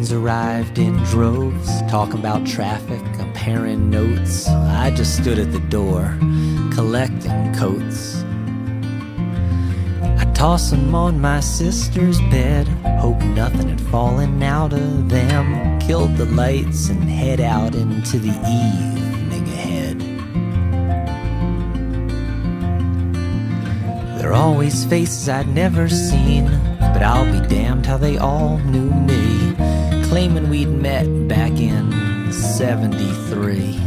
friends arrived in droves, talking about traffic, comparing notes. I just stood at the door, collecting coats. I toss them on my sister's bed, hope nothing had fallen out of them. Killed the lights and head out into the evening ahead. There are always faces I'd never seen, but I'll be damned how they all knew me, claiming we'd met back in '73.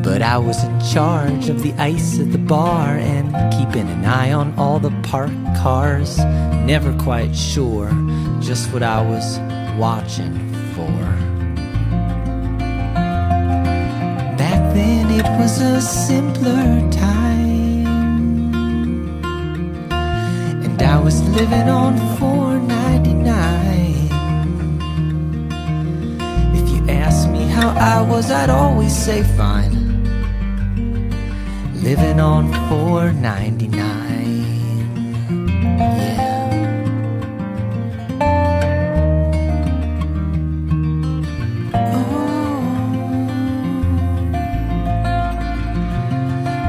But I was in charge of the ice at the bar and keeping an eye on all the parked cars. Never quite sure just what I was watching for. Back then it was a simpler time, and I was living on $4.99. If you asked me how I was, I'd always say fine. Living on $4.99, yeah. Oh.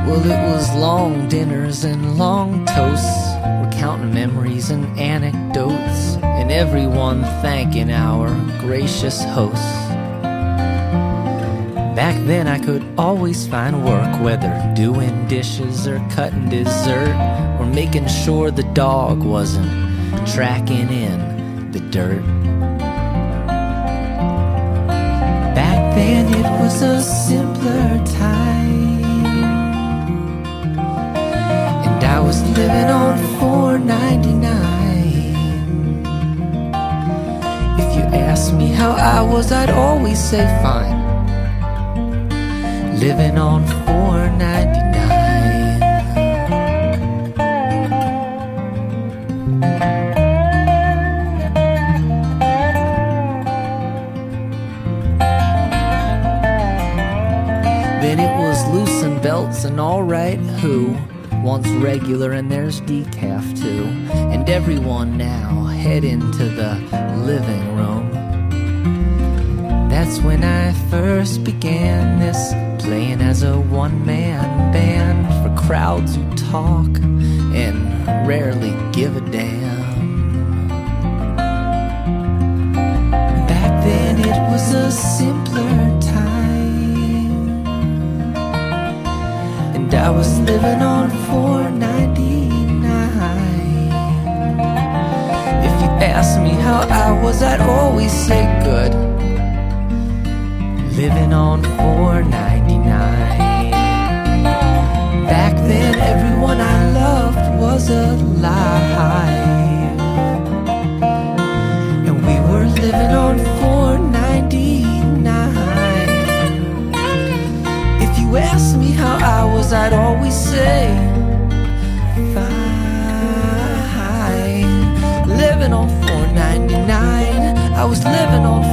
Well, it was long dinners and long toasts, recounting memories and anecdotes, and everyone thanking our gracious hosts. Back then I could always find work, whether doing dishes or cutting dessert, or making sure the dog wasn't tracking in the dirt. Back then it was a simpler time, and I was living on $4.99. If you asked me how I was, I'd always say fine. Living on $4.99. Then it was loosen belts and alright who, once regular and there's decaf too, and everyone now head into the living room. That's when I first began this, playing as a one-man band for crowds who talk and rarely give a damn. Back then it was a simpler time, and I was living on $4.99. If you asked me how I was, I'd always say good. Living on $4.99. Back then everyone I loved was alive, and we were living on $4.99. If you asked me how I was, I'd always say fine. Living on $4.99. I was living on